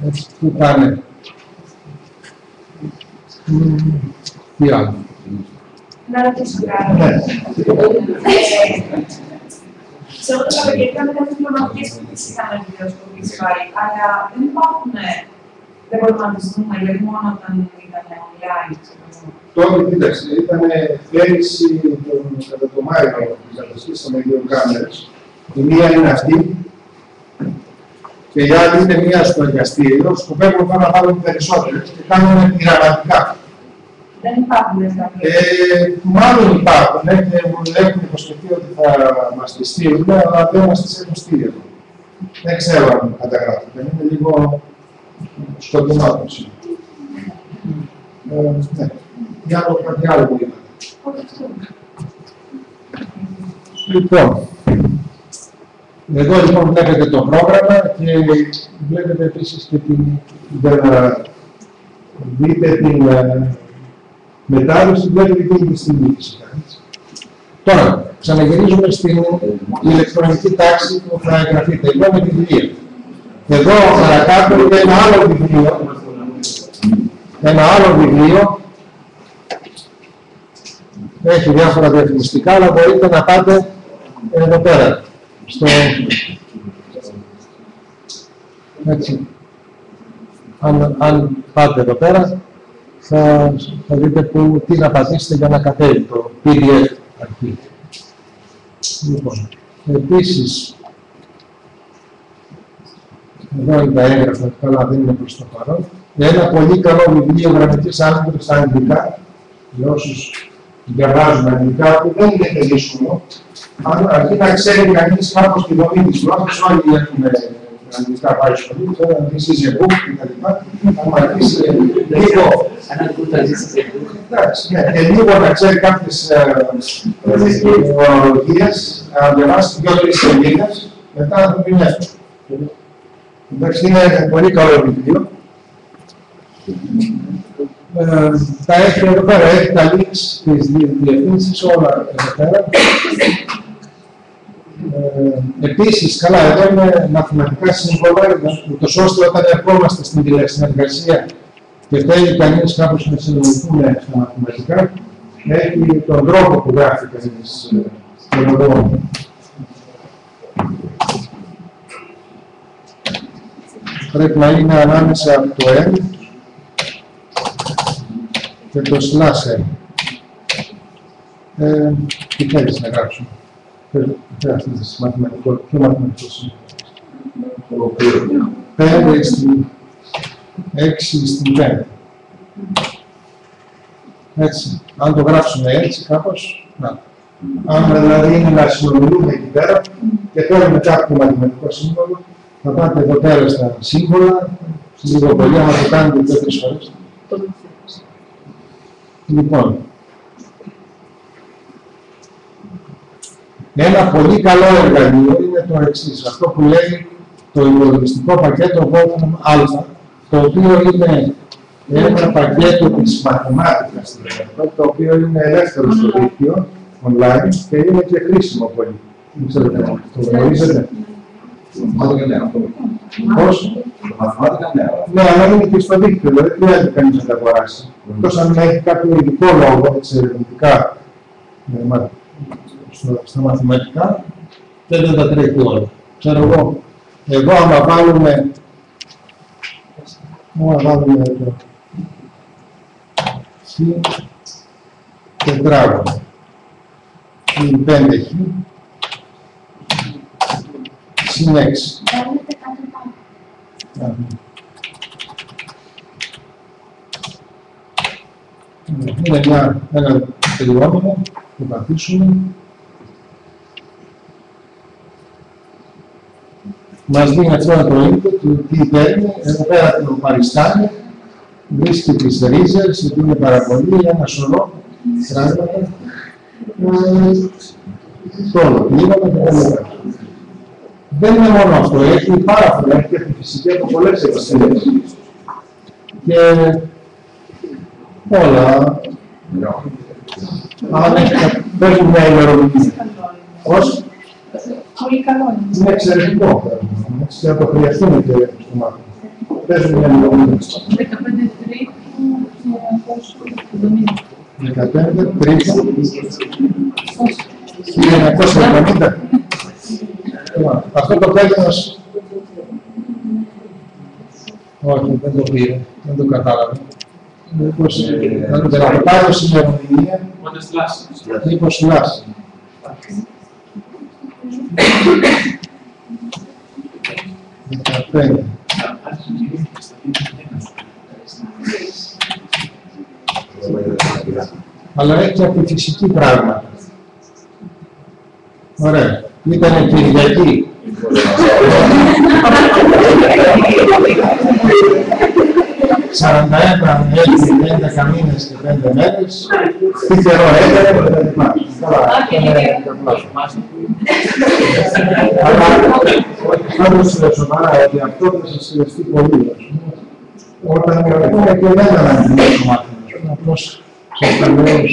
Έτσι, τι πάνε. Τι άλλο. Να ρωτήσω κάτι. Σε όλα τα παιδιά είχαμε κάποιες πληροφορίες που τις είχαμε βιβλιοσκοπήσει πάλι, αλλά δεν υπάρχουν, δεν μπορούμε να τις δούμε, δηλαδή μόνο όταν ήταν online. Τότε, κοίταξε, ήταν πέρυσι κατά το Μάιο που καταστήσαμε δύο κάμερες. Η μία είναι αυτή και η άλλη είναι μία στο εργαστήριο. Σκοπεύουμε να βάλουμε περισσότερες και κάνουμε πειραματικά. Δεν υπάρχουν δηλαδή. Μάλλον υπάρχουν, έχουν υποσχεθεί ότι θα μας τις στείλουν, αλλά δεν μας τις έχουν στείλει. Δεν ξέρω αν καταγράφεται. Είναι λίγο σκοτεινό το σήμερα. Ναι. Κάτι άλλο που είπατε. Λοιπόν, εδώ λοιπόν βλέπετε το πρόγραμμα και βλέπετε επίσης και δείτε την μετάδοση, βλέπετε και την στιγμή. Τώρα, ξαναγυρίζουμε στην ηλεκτρονική τάξη που θα εγγραφείτε. Εδώ με τη βιβλία. Εδώ παρακάτω είναι ένα άλλο βιβλίο. Ένα άλλο βιβλίο. Έχει διάφορα διαφημιστικά, αλλά μπορείτε να πάτε εδώ πέρα. Έτσι. Αν πάτε εδώ πέρα, θα δείτε τι να πατήσετε για να κατέβει το PDF αρχή. Λοιπόν, επίσης, εδώ είναι τα έγγραφα, καλά δεν είναι προς το παρόν. Ένα πολύ καλό βιβλίο γραμματικής άλγεβρας στα αγγλικά, για όσους διαβάζουν αγγλικά, που δεν είναι και δύσκολο. Αρκεί να ξέρει κανείς κάπως τη δομή της γλώσσας, όλοι έχουμε αγγλικά πάει σχολή, τώρα να δεις η book κτλ. Να μαθείς λίγο. Εντάξει, και λίγο να ξέρει κάποιες ορολογίες, να διαβάσει 2-3 σελίδες, μετά να το πει εύκολο. Εντάξει, είναι πολύ καλό βιβλίο. Τα έχει εδώ πέρα, έχει τα links της διευθύνσης, όλα εδώ πέρα. Επίσης, καλά, εδώ είναι μαθηματικά σύμβολα, ούτως ώστε όταν ερχόμαστε στην τηλεσυνεργασία και θέλει κανείς κάπως να συνεργαστούμε στα μαθηματικά, έχει τον τρόπο που γράφει κανείς εδώ. Πρέπει να είναι ανάμεσα από το M και το /M. Τι θέλεις να γράψουμε. Ποιο μαθηματικό σύμβολο. 5 στην 6 στην 5. Έτσι. Αν το γράψουμε έτσι κάπως, να. Αν δηλαδή είναι να συνομιλούμε εκεί πέρα και θέλουμε κάποιο μαθηματικό σύμβολο, θα πάτε εδώ πέρα στα σύμβολα, στη λίγο πολύ, άμα το κάνετε 2-3 φορές. Λοιπόν, ένα πολύ καλό εργαλείο είναι το εξής, αυτό που λέει το υπολογιστικό πακέτο Wolfram Α, το οποίο είναι ένα πακέτο της μαθημάτικας, το οποίο είναι ελεύθερο στο δίκτυο, online, και είναι και χρήσιμο πολύ. Δεν ξέρετε, το γνωρίζετε. Πώς? Το μαθημάτικα, ναι. Ναι, αλλά είναι και στο δίκτυο, δηλαδή δεν χρειάζεται κανείς να τα αγοράσει. Εκτός αν έχει κάποιο ειδικό λόγο, εξερευνητικά, στα μαθηματικά, και δεν τα τρέχει όλα. Ξέρω εγώ, εδώ άμα βάλουμε εδώ, χ τετράγωνο, ή 5χ, συν 6. Είναι ένα τελειώμενο, το πατήσουμε. Μας δίνει αυτό το input του τι παίρνει, εδώ πέρα το παριστάνει, βρίσκει τις ρίζες, γιατί είναι παραπολύ, ένα σωρό πράγματα. Το ολοκλήρωνε και τέλος. Δεν είναι μόνο αυτό, έχει πάρα πολλά, έχει και τη φυσική από πολλές εξέλιξεις. Και όλα, αν έχει παίρνει μια ημερομηνία. Πώς? Πολύ καλό είναι. Είναι εξαιρετικό. Θα το χρειαστούμε και στο μάθημα. παίζουν μια λιγομήνη. 15 Τρίτου 1970. Αυτό το πέλγινος... Όχι, δεν το πήρε, δεν το κατάλαβε. Μήπως να το τεραπετάρω στην ημερομηνία, μήπως λάσει. Δεκαπέντε. Αλλά έχει από τη φυσική πράγματα. Ωραία. Ήτανε Κυριακή. 41 έτη, 11 μήνες και 5 μέρες. Τι καιρό έκανε και τα λοιπά. Αλλά πάντως σοβαρά ότι αυτό θα σας χρειαστεί πολύ. Όταν είναι και δεν αναγκάζει το μάθημα. Απλώς σας τα λέω.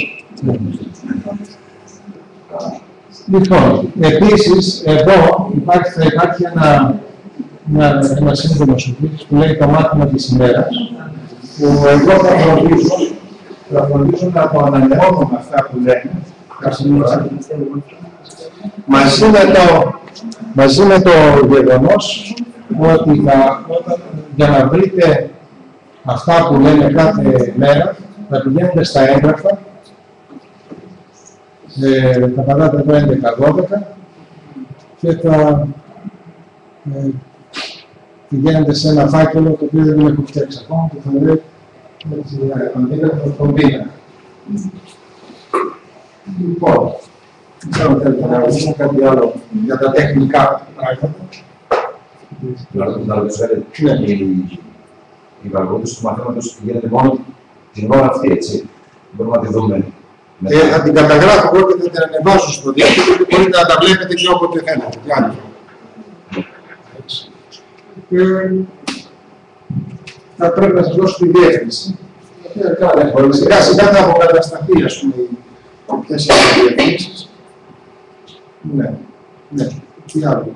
Λοιπόν, επίσης, εδώ θα υπάρχει ένα σύντομο σουβλίς που λέει το μάθημα της ημέρας, που εγώ θα φροντίσω να το ανανεώνω με αυτά που λένε, μαζί με το γεγονός ότι για να βρείτε αυτά που λένε κάθε μέρα, θα πηγαίνετε στα έγγραφα, θα πατάτε εδώ 11-12 και θα πηγαίνετε σε ένα φάκελο το οποίο δεν έχω φτιάξει ακόμα και θα λέει τον πίνακα. Λοιπόν, δεν ξέρω αν θέλετε να ρωτήσω κάτι άλλο για τα τεχνικά πράγματα. Να ρωτήσω, η παρακολούθηση του μαθήματος γίνεται μόνο την ώρα αυτή, έτσι. Μπορούμε να τη δούμε. Θα την καταγράφω εγώ και θα την ανεβάσω στο διαδίκτυο και μπορείτε να τα βλέπετε και όποτε θέλετε. Θα πρέπει να σας δώσω τη διεύθυνση. Σιγά σιγά θα αποκατασταθεί, ας πούμε, ποιες είναι οι διεύθυνσεις. Ναι. Τι άλλο.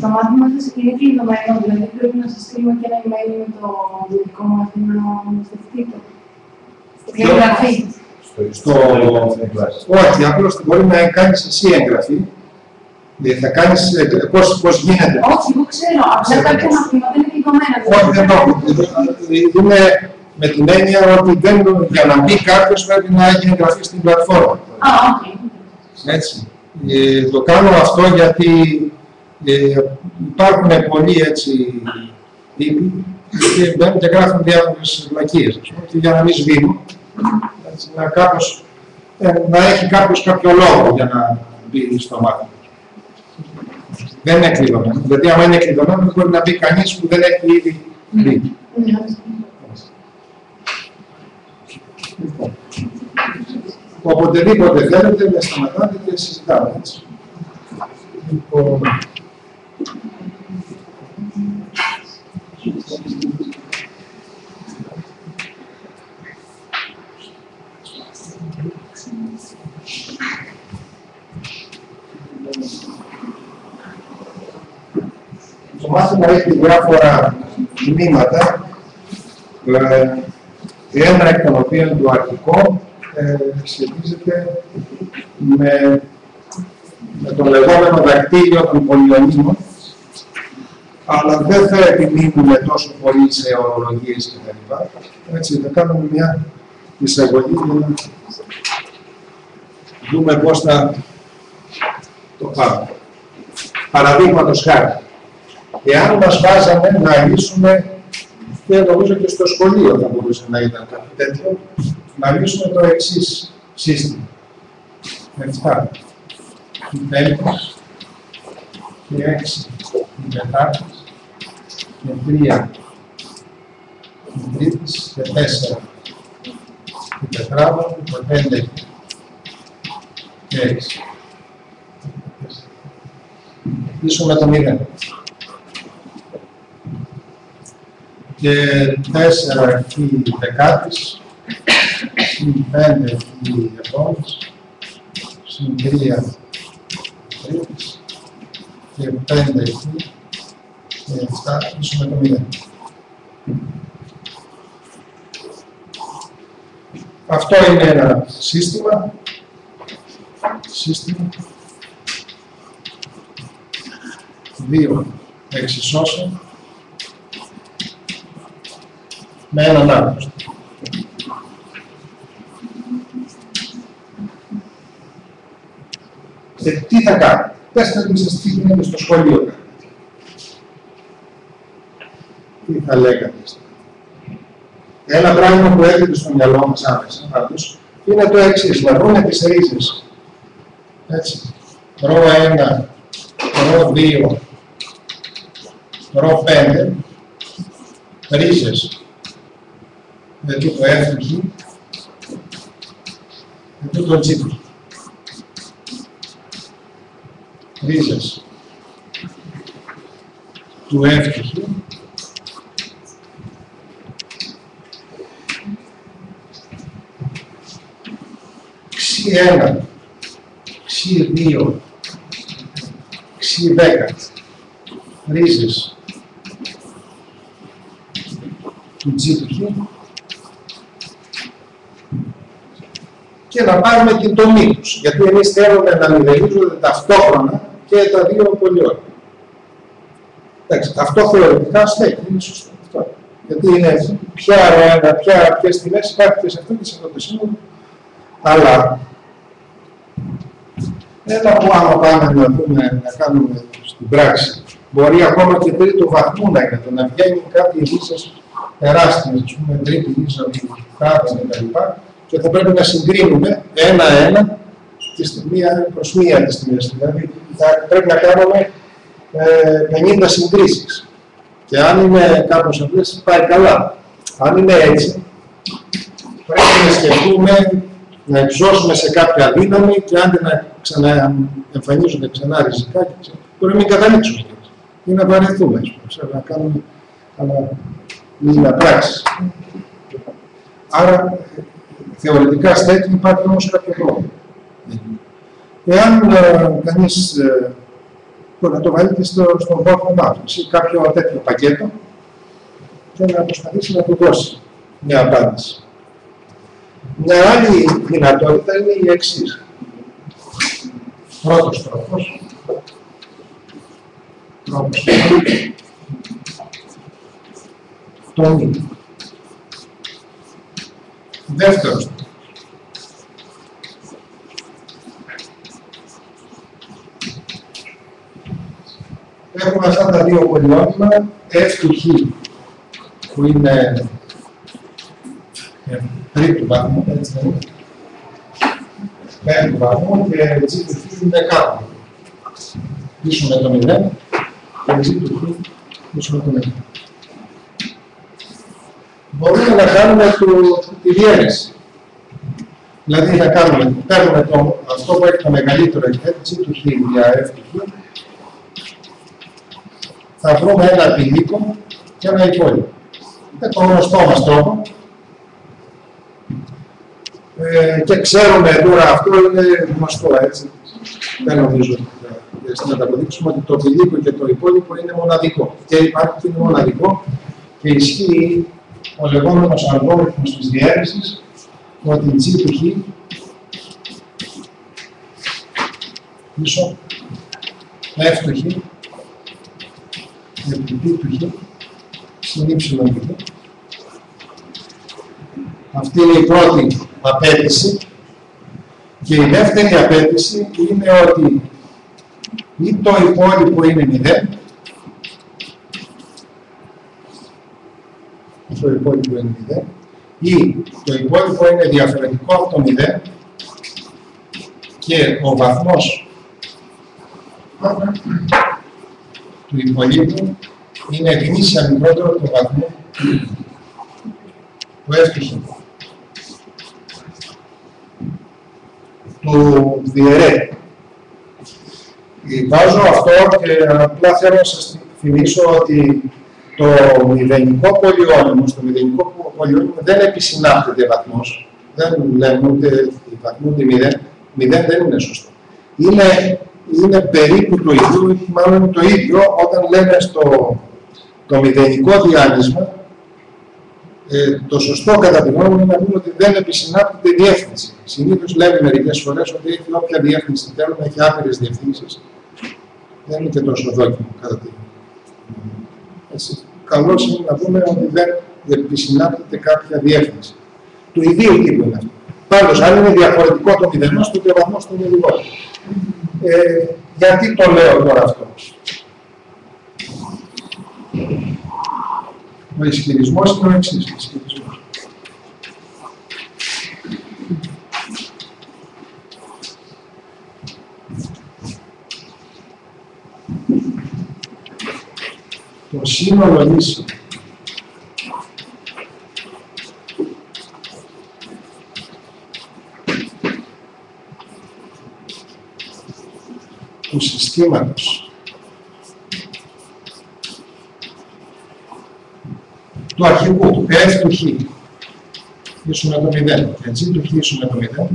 Το μάθημα σας είναι κλειδωμένο, δηλαδή πρέπει να σας στείλουμε και ένα email με το δυτικό μάθημα να μαθητευτείτε. Στην εγγραφή. Όχι, απλώς μπορεί να κάνεις εσύ εγγραφή. Θα κάνεις πώς γίνεται. Όχι, εγώ ξέρω. Απλά κάποια μαθήματα είναι κλειδωμένα. Όχι, δεν το έχω. Είναι με την έννοια ότι για να μπει κάποιος πρέπει να έχει εγγραφεί στην πλατφόρμα. Έτσι. Το κάνω αυτό γιατί υπάρχουν πολλοί έτσι τύποι και μπαίνουν και γράφουν διάφορες βλακίες. Και για να μην σβήνουν, να έχει κάποιο λόγο για να μπει στο μάθημα. Δεν είναι κλειδωμένο. Γιατί άμα είναι κλειδωμένο, δεν μπορεί να μπει κανείς που δεν έχει ήδη μπει. Οποτεδήποτε θέλετε, με σταματάτε και συζητάμε, έτσι. Λοιπόν... Το μάθημα έχει διάφορα τμήματα, ένα εκ των οποίων το αρχικό σχετίζεται με το λεγόμενο δακτύλιο των πολυονίμων, αλλά δεν θα επιμείνουμε τόσο πολύ σε ορολογίες κτλ. Έτσι, θα κάνουμε μια εισαγωγή για να δούμε πώς θα το πάμε. Παραδείγματος χάρη, εάν μας βάζαμε να λύσουμε, και νομίζω και στο σχολείο θα μπορούσε να ήταν κάτι τέτοιο, να λύσουμε το εξής σύστημα. 7 η πέμπτης και 6 η τετάρτης και 3 η τρίτης και 4 η τετράβα και 5 και 6. Λύσουμε το 0. Και 4 η δεκάτης, συν 5 η επόμενης, συν 3 η τρίτης και 5 εκεί 7 ίσο με το 0. Αυτό είναι ένα σύστημα. Δύο εξισώσεων με έναν άγνωστο. Τι θα κάνετε? Πέστε σας τι γίνεται στο σχολείο. Τι θα λέγατε? Ένα πράγμα που έρχεται στο μυαλό μας άμεσα, πάντως, είναι το εξής, να βρούμε τις ρίζες. Έτσι. Ρο 1, ρο 2, ρο 5, ρίζες. Δηλαδή το F του G, δηλαδή το G του. Ρίζες του F του G, Ξ1, Ξ2, Ξ10, ρίζες του G του G και να πάρουμε την τομή τους, γιατί εμείς θέλουμε να μηδενίζονται ταυτόχρονα και τα δύο πολυόρια. Εντάξει, αυτό θεωρητικά στέκει, είναι σωστό αυτό. Γιατί είναι ποιες τιμές υπάρχει και σε αυτό και σε αυτό το σύμβολο. Αλλά ένα που άμα πάμε να κάνουμε στην πράξη, μπορεί ακόμα και τρίτο βαθμού να είναι, να βγαίνει κάτι ρίζες τεράστιες, ας πούμε τρίτη ρίζα, κάτω κτλ. Και θα πρέπει να συγκρίνουμε ένα-ένα μία προς μία τις τιμές. Δηλαδή θα πρέπει να κάνουμε 50 συγκρίσεις. Και αν είναι κάπως απλές, πάει καλά. Αν είναι έτσι, πρέπει να σκεφτούμε να εξώσουμε σε κάποια δύναμη και άντε να ξαναεμφανίζονται ξανά ριζικά και μπορεί να μην καταλήξουμε ή να βαρεθούμε, να κάνουμε μια πράξη. Άρα, θεωρητικά στέκει, υπάρχει όμως κάποιο πρόβλημα. Εάν κανείς μπορεί να το βάλει στον πόρφο μας ή κάποιο τέτοιο πακέτο και να προσπαθήσει να του δώσει μια απάντηση. Μια άλλη δυνατότητα είναι η εξής. Πρώτος τρόπος. Τομή. Δεύτερος τρόπος. Έχουμε αυτά τα δύο πολυόνυμα, F του Χ, που είναι τρίτου βαθμού, έτσι δεν είναι, πέμπτου βαθμού και G του Χ είναι κάτω. Πίσω με το 0 και G του Χ πίσω με το 0. Μπορούμε να κάνουμε τη διαίρεση. Δηλαδή να παίρνουμε αυτό που έχει το μεγαλύτερο G του Χ για F του Χ, θα βρούμε ένα επιλίκο και ένα υπόλοιπο. Με τον γνωστό μας τρόπο. Και ξέρουμε τώρα, αυτό είναι γνωστό, έτσι. Δεν νομίζω ότι να τα αποδείξουμε ότι το επιλίκο και το υπόλοιπο είναι μοναδικό. Και υπάρχει και είναι μοναδικό και ισχύει ο λεγόμενος αλγόριθμος της διαίρεσης ότι G του Χ πίσω F του Χ επί π του Χ στην ύψιλον του Χ. Αυτή είναι η πρώτη απέτηση και η δεύτερη απέτηση είναι ότι ή το υπόλοιπο είναι 0, το υπόλοιπο είναι 0, ή το υπόλοιπο είναι διαφορετικό από το 0 και ο βαθμός του υπολείπου είναι γνήσια μικρότερο από το βαθμό του εύκολου του διαιρέτη. Βάζω αυτό και απλά θέλω να σας θυμίσω ότι το μηδενικό πολυόνυμο, στο μηδενικό πολυόνυμο δεν επισυνάπτεται βαθμός. Δεν λέμε ούτε βαθμό ούτε 0 δεν είναι σωστό. Είναι περίπου το ίδιο, μάλλον το ίδιο όταν λέμε το μηδενικό διάγνωσμα, το σωστό κατά τη γνώμη μου είναι να πούμε ότι δεν επισυνάπτεται η διεύθυνση. Συνήθως λέμε μερικές φορές ότι έχει όποια διεύθυνση θέλουμε, έχει άπειρες διευθύνσεις. Δεν είναι και τόσο δόκιμο κατά τη γνώμη μου. Καλώς είναι να πούμε ότι δεν επισυνάπτεται κάποια διεύθυνση. Του ιδίου τύπου είναι αυτό. Πάντως, αν είναι διαφορετικό το μηδενός, τότε ο βαθμός του είναι λιγότερο. Γιατί το λέω τώρα αυτό? Ο ισχυρισμός είναι ο εξής. Το σύνολο λύσεων του συστήματος του αρχικού, του F του Χ ίσου με το 0 και G του Χ ίσου με το 0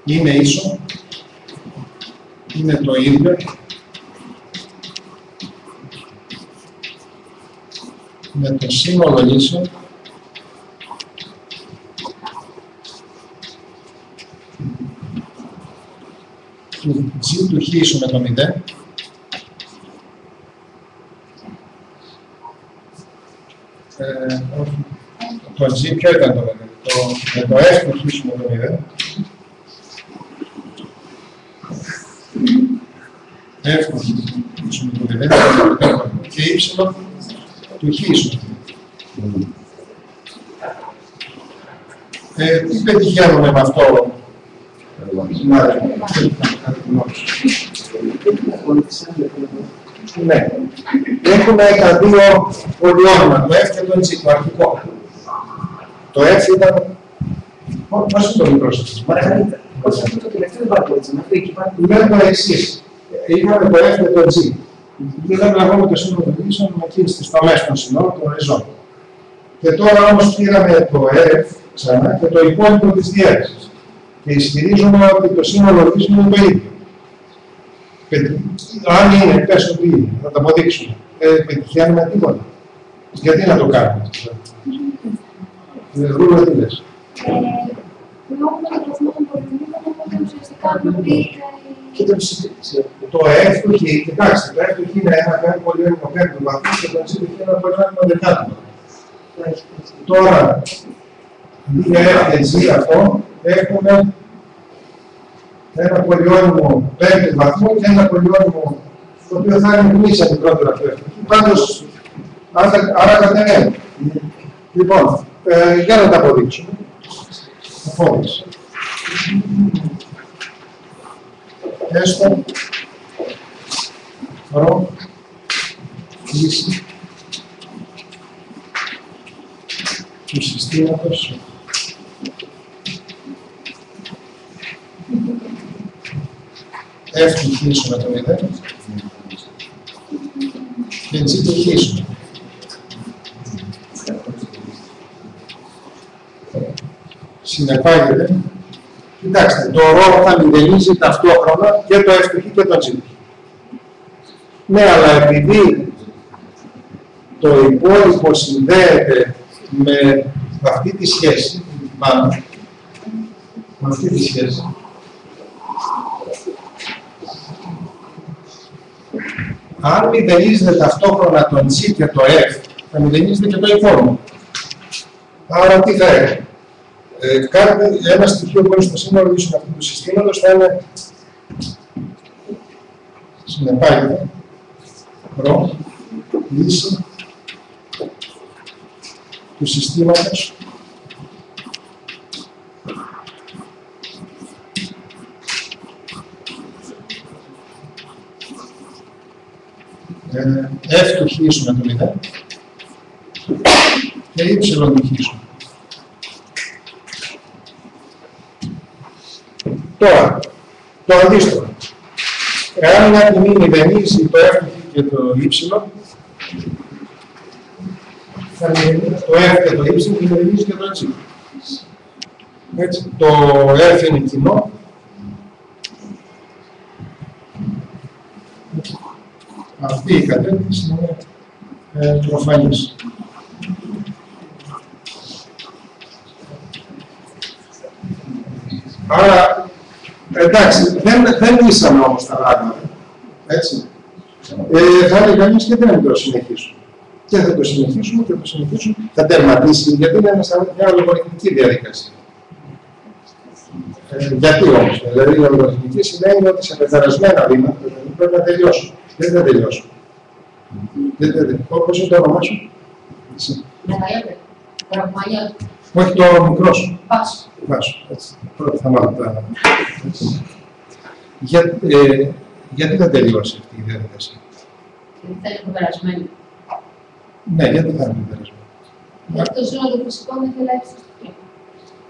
είναι ίσο, είναι το ίδιο με το σύνολο λύσεων του G του Χ ίσου με το 0 το G ποιο ήταν το 0? Με το F του Χ ίσου με το 0 F του Χ ίσου με το 0 και Y του Χ ίσου. Τι πετυχαίνουμε με αυτό? Ναι. Έχουμε τα δύο πολυόνομα, το F και το G, το αρχικό. Το F ήταν... Πώς είναι το μικρό σας? Μαργαρίτα. Πώς αυτό το τελευταίο δεν παρακολουθήσαμε. Αυτό εκεί πάνω. Λέμε το εξής. Είχαμε το F και το G. Και δεν λαγούμε το σύνολο των λύσεων με εκεί στις τομές των συνόλων των οριζόντων. Και τώρα όμως πήραμε το F ξανά και το υπόλοιπο της διέρεσης. Και ισχυρίζουμε ότι το σύνολο λύσεων είναι το ίδιο. Αν είναι, πες ότι είναι, θα το αποδείξουμε. Πετυχαίνουμε τίποτα. Γιατί να το κάνουμε? Ρούλα, τι λες? Λόγω των βαθμών των πολυμήτων, οπότε ουσιαστικά Και το συζήτηση. Το F του Χ, κοιτάξτε, το F του Χ είναι ένα πολυόνοιμο πέμπτο βαθμό και το G του Χ είναι ένα πολυόνοιμο δεκάτο. Τώρα, για F και G αυτό, έχουμε ένα πολυόνοιμο πέμπτο βαθμό και ένα πολυόνοιμο το οποίο θα είναι μισή μικρότερο από αυτό. Πάντως, άρα κατενέμει. Λοιπόν, για να τα αποδείξουμε. Απόδειξη. Έστω, ρο, λύση του συστήματος F του Χ ίσου με το 0 και G του Χ ίσου. Συνεπάγεται, κοιτάξτε, το ρο θα μηδενίζει ταυτόχρονα και το F του Χ και το G του Χ. Ναι, αλλά επειδή το υπόλοιπο συνδέεται με αυτή τη σχέση, πάνω, με αυτή τη σχέση, αν μηδενίζεται ταυτόχρονα τον G και το F, θα μηδενίζεται και το υπόλοιπο. Άρα τι θα έχει? Ένα στοιχείο που είναι στο σύνολο ίσως αυτού του συστήματος θα είναι συνεπάγεται ρο, λύση του συστήματος F του Χ ίσου με το 0 και Y του Χ ίσου. Τώρα, το αντίστοιχο. Εάν μια τιμή μηδενίζει το F και το Y, θα μηδενίζει το F και το Y και μηδενίζει και το G. Έτσι, το F είναι κοινό. Αυτή η κατεύθυνση είναι προφανής. Άρα, εντάξει, δεν λύσαμε όμως τα πράγματα. Έτσι. Θα έλεγε κανείς και δεν το συνεχίσουμε. Και θα το συνεχίσουμε και θα το συνεχίσουμε. Θα τερματίσει, γιατί είναι μια αλγοριθμική διαδικασία. Γιατί όμως, δηλαδή η αλγοριθμική σημαίνει ότι σε πεθαρασμένα βήματα πρέπει να τελειώσω. Δεν θα τελειώσω. Πώς είναι το όνομά σου? Όχι το μικρό σου. Βάσο. Πρώτα θα μάθω τα... Γιατί δεν τελειώσει αυτή η διαδικασία? Γιατί θα είναι πεπερασμένη. Ναι, γιατί θα είναι πεπερασμένη. Γιατί το σύνολο των φυσικών είναι ελάχιστο στοιχείο.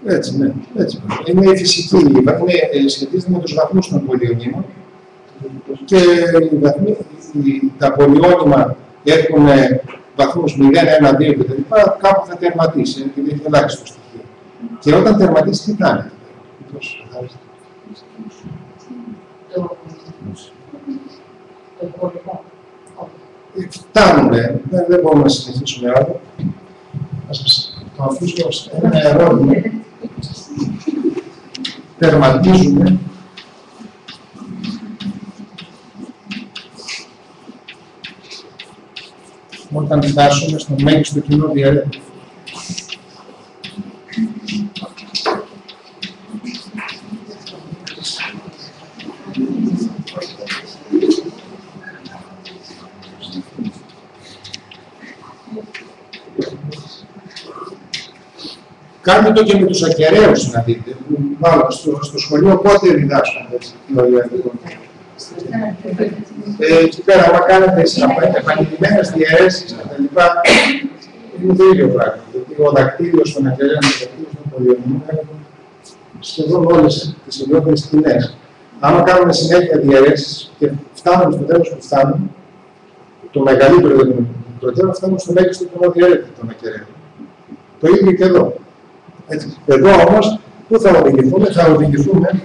Έτσι, ναι. Έτσι. Είναι η φυσική. Σχετίζεται με τους βαθμούς των πολυονίμων και τα πολυόνυμα έχουν βαθμούς 0, 1, 2 κτλ. Κάπου θα τερματίσει, επειδή έχει ελάχιστο στοιχείο. Και όταν τερματίσει, τι θα είναι? Το υπόλοιπο. Φτάνουμε, δεν μπορούμε να συνεχίσουμε άλλο. Θα σας το αφήσω ως ένα ερώτημα. Τερματίζουμε. Όταν φτάσουμε στο μέγιστο κοινό διαρρέτη. Κάντε το και με τους ακεραίους να δείτε. Μάλλον στο σχολείο πότε διδάσκονται έτσι, εκεί πέρα, άμα κάνετε επανειλημμένες διαιρέσεις και τα λοιπά, είναι το ίδιο πράγμα. Γιατί ο δακτύλιος των ακεραίων και ο δακτύλιος των πολυονίμων έχουν σχεδόν όλες τις ιδιότητες κοινές. Άμα κάνουμε συνέχεια διαιρέσεις και φτάνουμε στο τέλος που φτάνουμε, το μεγαλύτερο δεν είναι το μικρότερο, φτάνουμε στο μέγιστο κοινό διαιρέτη των ακεραίων. Το ίδιο και εδώ. Έτσι. Εδώ όμως, πού θα οδηγηθούμε? Θα οδηγηθούμε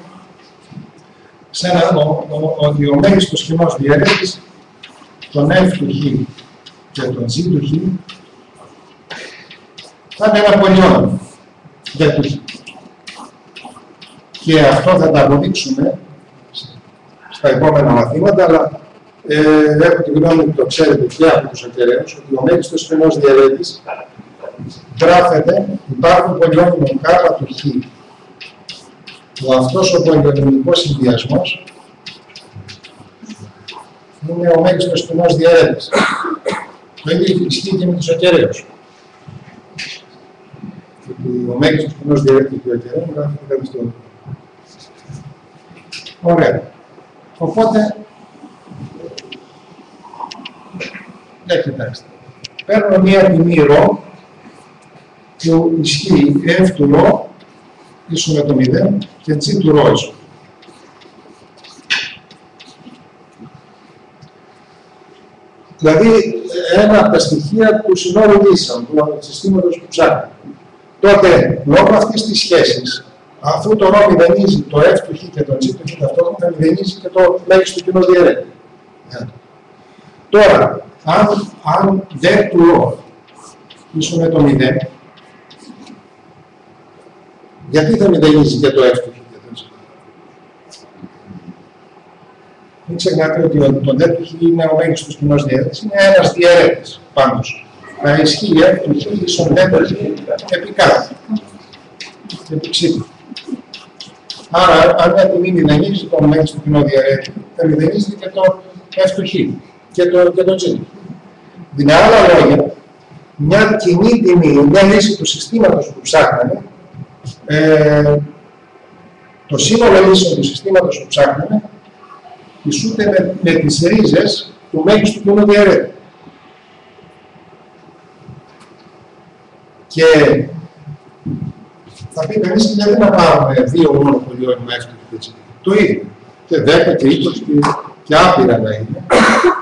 σε ότι ο μέγιστος κοινός διαιρέτης των F του Χ και των G του Χ θα είναι ένα πολυόνυμο για του Χ. Και αυτό θα τα αποδείξουμε στα επόμενα μαθήματα, αλλά έχω την γνώμη που το ξέρετε και από τους ακεραίους, ότι ο μέγιστος κοινός διαιρέτης γράφεται, υπάρχουν πολυόνυμο κάπα του Χ, που αυτός ο πολυονυμικός συνδυασμός είναι ο μέγιστος κοινός διαιρέτης. Το ίδιο ισχύει και με τους ακεραίους. Ο μέγιστος κοινός διαιρέτης του ακεραίου γράφεται κάτι στο. Ωραία. Οπότε, κοιτάξτε, παίρνω μία τιμή ρο που ισχύει F του ρο ίσο με το 0 και G του ρο ίσο. Δηλαδή, ένα από τα στοιχεία του συνόλου λύσεων, του συστήματος που ψάχνει. Τότε, λόγω αυτής της σχέσης, αφού το ρο μηδενίζει το F του Χ και το G του Χ ταυτόχρονα, θα μηδενίζει και το μέγιστο κοινό διαιρέτη. Τώρα, αν δεν του ρο ίσο με το 0, γιατί θα μηδενίζει και το F του Χ και το G? Μην ξεχνάτε ότι το D του Χ είναι ο μέγιστος κοινός διαιρέτης, είναι ένας διαιρέτης πάντως. Να ισχύει F του Χ ίσον D του Χ επί κάτω. Επί ψήφι. Άρα, αν μια τιμή μηδενίζει το μέγιστο κοινό διαιρέτη, θα μηδενίζει και το F του Χ και το G. Με άλλα λόγια, μια κοινή τιμή, μια λύση του συστήματος που ψάχναμε, το σύνολο λύσεων του συστήματος που ψάχναμε ισούται με τις ρίζες του μέγιστου κοινού διαιρέτη. Και θα πει κανείς, γιατί να πάρουμε δύο μόνο πολυόνυμα F του Χ. Το ίδιο. Και 10 και 20 και άπειρα να είναι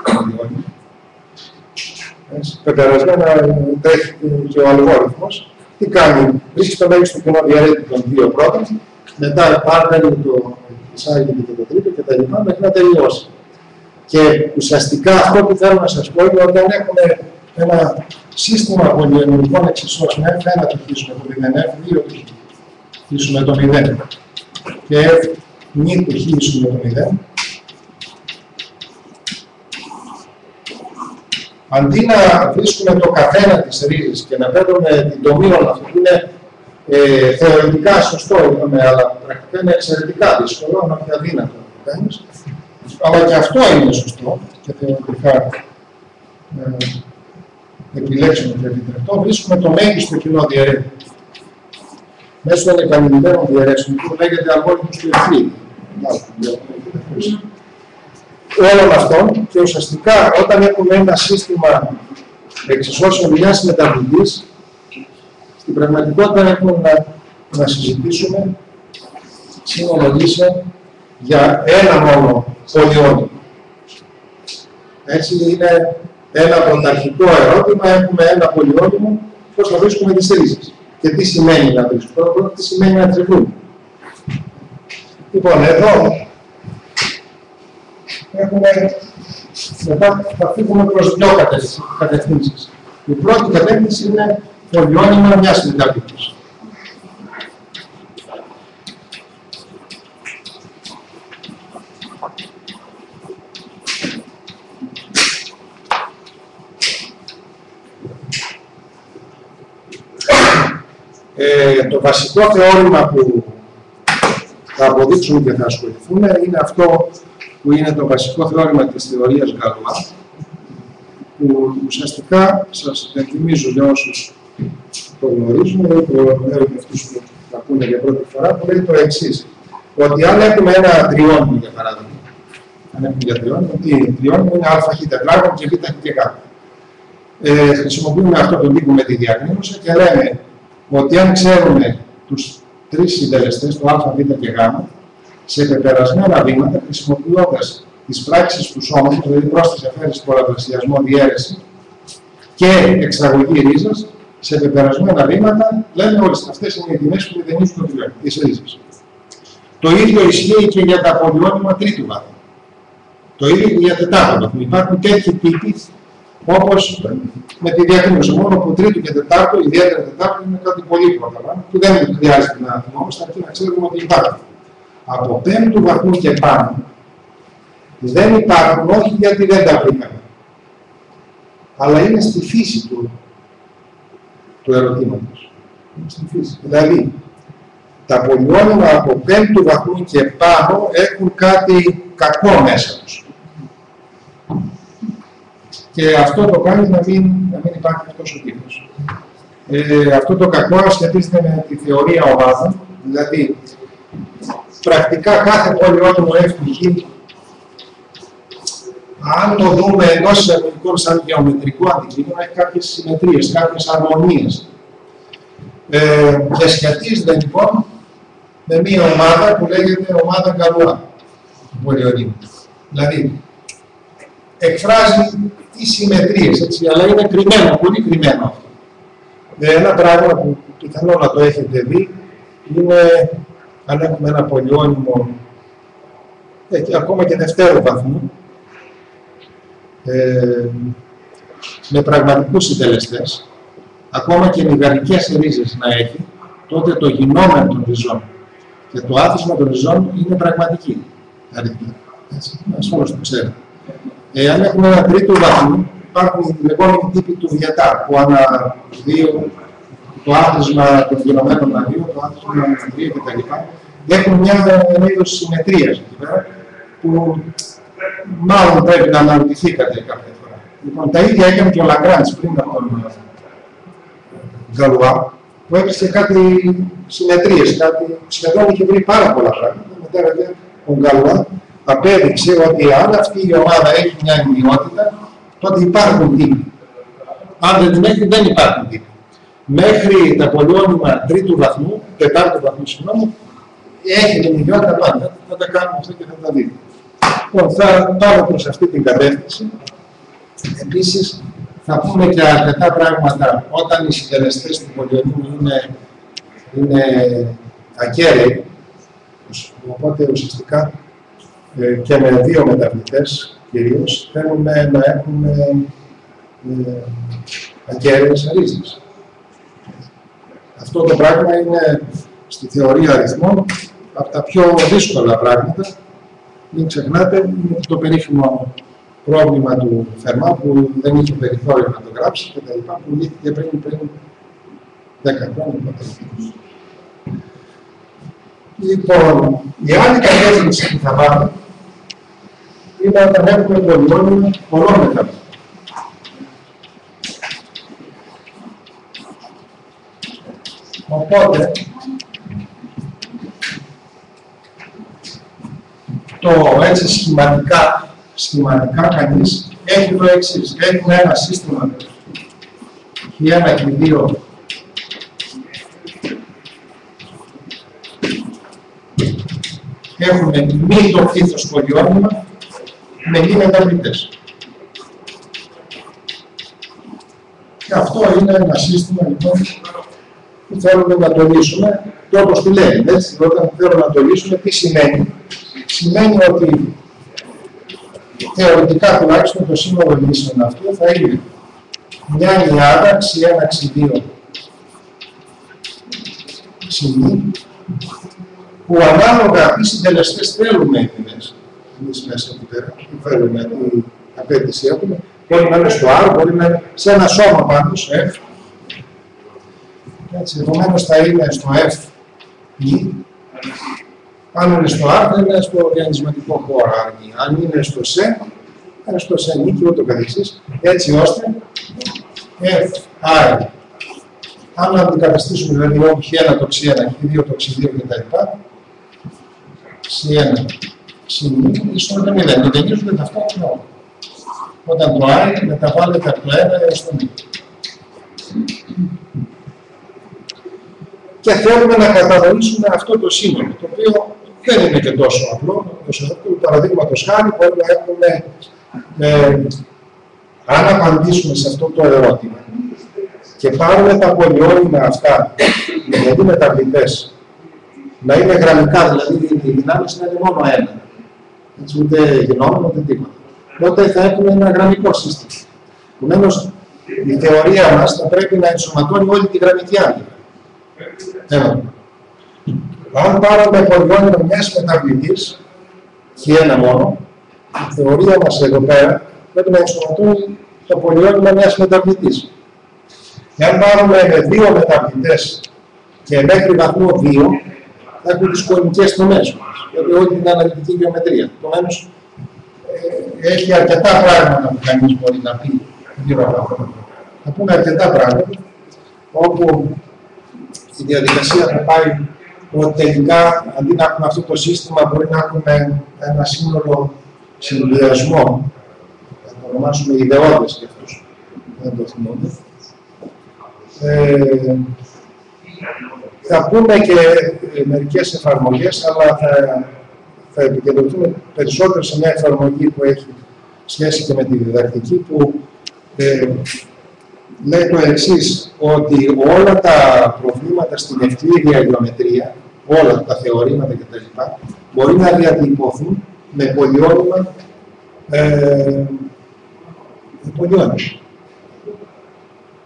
πολυόνυμα. Πεπερασμένα τρέχει και ο αλγόριθμος. Τι κάνει? Βρίσκει το μέγιστο κοινό διαιρέτη των δύο πρώτων, μετά πάρει το εισάγει και το τρίτο και τα λοιπά μέχρι να τελειώσει. Και ουσιαστικά αυτό που θέλω να σας πω είναι ότι αν έχουμε ένα σύστημα πολυελληνικών εξισώσεων, F1 το χύσουμε το 0, F2 το χύσουμε το 0 και F' το χύσουμε το 0, αντί να βρίσκουμε το καθένα της ρίζης και να παίρνουμε την τομή όλων αυτών, που είναι θεωρητικά σωστό, αλλά πρακτικά είναι εξαιρετικά δύσκολο, αν όχι αδύνατο να το κάνεις, αλλά και αυτό είναι σωστό και θεωρητικά επιλέξιμο και επιτρεπτό, βρίσκουμε το μέγιστο κοινό διαιρέτη. Μέσω των επανειλημμένων διαιρέσεων, που λέγεται αλγόριθμος του Ευκλήδη. Όλων αυτών και ουσιαστικά όταν έχουμε ένα σύστημα εξισώσεων μιας μεταβλητής, στην πραγματικότητα έχουμε να συζητήσουμε συνολογήσεων για ένα μόνο πολυώνυμο. Έτσι είναι ένα πρωταρχικό ερώτημα, έχουμε ένα πολυώνυμο, πώς θα βρίσκουμε τις ρίζες. Και τι σημαίνει να βρίσκουμε, τι σημαίνει να τις βρούμε. Λοιπόν, εδώ έχουμε, μετά θα φύγουμε προς δύο κατευθύνσεις. Η πρώτη κατεύθυνση είναι πολυώνυμα μιας μεταβλητής. Το βασικό θεώρημα που θα αποδείξουμε και θα ασχοληθούμε είναι αυτό που είναι το βασικό θεώρημα της θεωρίας Γκαλουά, που ουσιαστικά σας υπενθυμίζω για όσους το γνωρίζουν, ή το γνωρίζουν αυτούς που θα πούνε για πρώτη φορά, που λέει το εξής, ότι αν έχουμε ένα τριώνυμο, για παράδειγμα, αν έχουμε για τριώνυμο, τι τριώνυμο είναι α χ τετράγωνο και β χ και κ. Χρησιμοποιούμε αυτό τον τύπο με τη διακρίνωση και λέμε ότι αν ξέρουμε τους τρεις συντελεστές, το α, β και γ, σε πεπερασμένα βήματα, χρησιμοποιώντας τις πράξεις του σώματος, δηλαδή πρόσθεση, αφαίρεση, πολλαπλασιασμό, διαίρεση και εξαγωγή ρίζας, σε πεπερασμένα βήματα, λέμε όλες αυτές είναι οι τιμές που μηδενίζουν τις ρίζες. Το ίδιο ισχύει και για τα πολυώνυμα τρίτου βάθμου. Το ίδιο και για τετάρτο βάθμο. Υπάρχουν τέτοιοι τύποι, όπως με τη διακρίνωση. Μόνο που τρίτο και τετάρτο, ιδιαίτερα τετάρτο, είναι κάτι πολύ πρόγραμμα, που δεν χρειάζεται να θυμόμαστε, αρκεί να ξέρουμε ότι υπάρχουν. Από πέμπτου βαθμού και πάνω δεν υπάρχουν, όχι γιατί δεν τα βρήκαμε, αλλά είναι στη φύση του ερωτήματος. Είναι στη φύση. Δηλαδή, τα πολυώνυμα από πέμπτου βαθμού και πάνω έχουν κάτι κακό μέσα τους. Και αυτό το κάνει να μην υπάρχει αυτός ο τύπος. Αυτό το κακό σχετίζεται με τη θεωρία ομάδων, δηλαδή πρακτικά κάθε πολυώνυμο F', αν το δούμε εντός εισαγωγικών σαν γεωμετρικό αντικείμενο, έχει κάποιες συμμετρίες, κάποιες αρμονίες. Και σχετίζεται λοιπόν με μία ομάδα που λέγεται ομάδα Γκαλουά του πολυωνύμου. Δηλαδή, εκφράζει τις συμμετρίες, έτσι, αλλά είναι κρυμμένο, πολύ κρυμμένο αυτό. Ένα πράγμα που πιθανό να το έχετε δει είναι αν έχουμε ένα πολυώνυμο ακόμα και δευτέρου βαθμού με πραγματικούς συντελεστές, ακόμα και μηδενικές ρίζες να έχει, τότε το γινόμενο των ριζών και το άθροισμα των ριζών είναι πραγματική αριθμή. Ασφαλώς το ξέρετε. Αν έχουμε ένα τρίτο βαθμό, υπάρχουν οι λεγόμενοι τύποι του Βιετά, που ανά δύο, το άθροισμα των γινωμένων να δύο, το άθροισμα των τρία κτλ. Έχουν ένα είδος συμμετρίας εκεί πέρα, που μάλλον πρέπει να αναρωτηθήκατε κάποια φορά. Λοιπόν, τα ίδια έκανε και ο Λαγκράντς πριν από τον Γκαλουά, που έβρισκε κάτι συμμετρίες, κάτι σχεδόν είχε βρει πάρα πολλά πράγματα. Μετά βέβαια ο Γκαλουά απέδειξε ότι αν αυτή η ομάδα έχει μια ενιότητα, τότε υπάρχουν τύποι. Αν δεν την έχει, δεν υπάρχουν τύποι. Μέχρι τα πολυώνυμα τρίτου βαθμού, τετάρτου βαθμού, συγγνώμη, έχει την ιδιότητα πάντα. Θα τα κάνουμε αυτό και θα τα δείτε. Λοιπόν, θα πάμε προς αυτή την κατεύθυνση. Επίσης, θα πούμε και αρκετά πράγματα όταν οι συντελεστές του πολυωνύμου είναι ακέραιοι. Οπότε ουσιαστικά και με δύο μεταβλητές, κυρίως, θέλουμε να έχουμε ακέραιες ρίζες. Αυτό το πράγμα είναι στη θεωρία αριθμών από τα πιο δύσκολα πράγματα. Μην ξεχνάτε, είναι το περίφημο πρόβλημα του Φερμά που δεν είχε περιθώριο να το γράψει και τα λοιπά, που λύθηκε πριν 10 χρόνια. Λοιπόν, η άλλη κατεύθυνση που θα πάμε είναι όταν έχουμε πολυόνυμα ολόμετρα. Οπότε, το έτσι σχηματικά κανείς έχει το εξής. Έχουμε ένα σύστημα Χ1 και 2 έχουμε μη το πλήθος πολυόνυμα με μη μεταβλητές. Και αυτό είναι ένα σύστημα λοιπόν που θέλουμε να το λύσουμε και όπως τη λέει, έτσι, όταν θέλω να το λύσουμε, τι σημαίνει. Σημαίνει ότι θεωρητικά τουλάχιστον το σύνολο λύσεων αυτού θα είναι μια νιάδα X1, X2 ψηλή, που ανάλογα τι συντελεστές θέλουμε εμείς μέσα εκεί πέρα, που θέλουμε, τι απέτηση έχουμε, μπορεί να είναι στο R, μπορεί να είναι σε ένα σώμα πάντως, F. Έτσι, επομένως θα είναι στο F, E. Αν είναι στο R, θα είναι στο διανυσματικό χώρο, αν είναι στο C, θα είναι στο C, και ούτω καθεξής, έτσι ώστε F, I. Αν αντικαταστήσουμε δηλαδή όπου Χ1 το X1, Χ2 το X2 κτλ. X1, X2, ίσως το 0, μηδενίζονται ταυτόχρονα όλα. Όταν το I μεταβάλλεται από το 1 έως το 0. Και θέλουμε να κατανοήσουμε αυτό το σύνολο, το οποίο δεν είναι και τόσο απλό. Παραδείγματος χάρη, μπορεί να έχουμε, αν απαντήσουμε σε αυτό το ερώτημα και πάρουμε τα πολυόνυμα αυτά, δηλαδή μεταβλητές, να είναι γραμμικά, δηλαδή οι δυνάμεις να είναι μόνο ένα. Έτσι, ούτε γενόμενο, ούτε τίποτα. Τότε θα έχουμε ένα γραμμικό σύστημα. Επομένως, η θεωρία μας θα πρέπει να ενσωματώνει όλη τη γραμμική άλγευρα. Αν πάρουμε πολυόνυμα μιας μεταβλητής, και ένα μόνο, η θεωρία μας εδώ πέρα πρέπει να ενσωματώνει το πολυόνυμα μιας μεταβλητής. Εάν πάρουμε με δύο μεταβλητές και μέχρι βαθμό 2, θα έχουμε τις κονικές τομές μας, γιατί όλη την αναλυτική γεωμετρία. Επομένως, έχει αρκετά πράγματα που κανείς μπορεί να πει γύρω από αυτό. Θα πούμε αρκετά πράγματα, όπου η διαδικασία θα πάει ότι τελικά, αντί να έχουμε αυτό το σύστημα, μπορεί να έχουμε ένα σύνολο συνδυασμό. Θα το ονομάσουμε ιδεώδες για αυτούς, δεν το θυμούνται. Θα πούμε και μερικές εφαρμογές, αλλά θα επικεντρωθούμε περισσότερο σε μια εφαρμογή που έχει σχέση και με τη διδακτική, που λέει το εξής, ότι όλα τα προβλήματα στην ευκλήδια γεωμετρία, όλα τα θεωρήματα κτλ. Μπορεί να διατυπωθούν με πολυόνυμα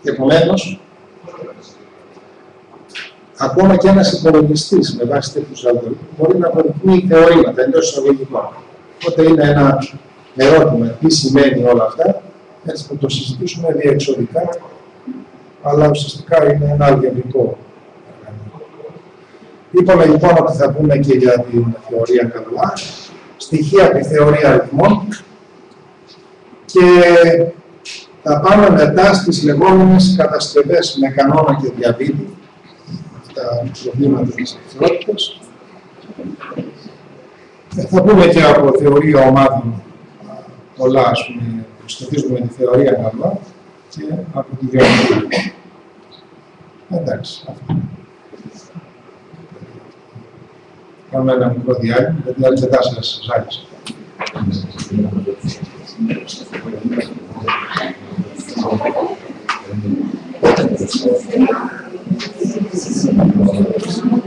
Επομένως, ακόμα και ένας υπολογιστής με βάση τέτοιους αλγοριθμούς μπορεί να αποδεικνύει θεωρήματα εντός εισαγωγικών. Οπότε είναι ένα ερώτημα, τι σημαίνει όλα αυτά, έτσι θα το συζητήσουμε διεξοδικά, αλλά ουσιαστικά είναι ένα αλγευρικό. Είπαμε λοιπόν ότι θα πούμε και για την θεωρία Καλουά, στοιχεία από τη θεωρία αριθμών και θα πάμε μετά στις λεγόμενες κατασκευές με κανόνα και διαβήτη, τα προβλήματα της ευθερότητας. Θα πούμε και από θεωρία ομάδων πολλά, ας πούμε, που σχετίζονται με τη θεωρία Καλουά και από τη γεωμετρία. Εντάξει, αυτό. Κάνουμε ένα μικρό διάλειμμα, γιατί αρκετά σας ζάλισα. Thank you.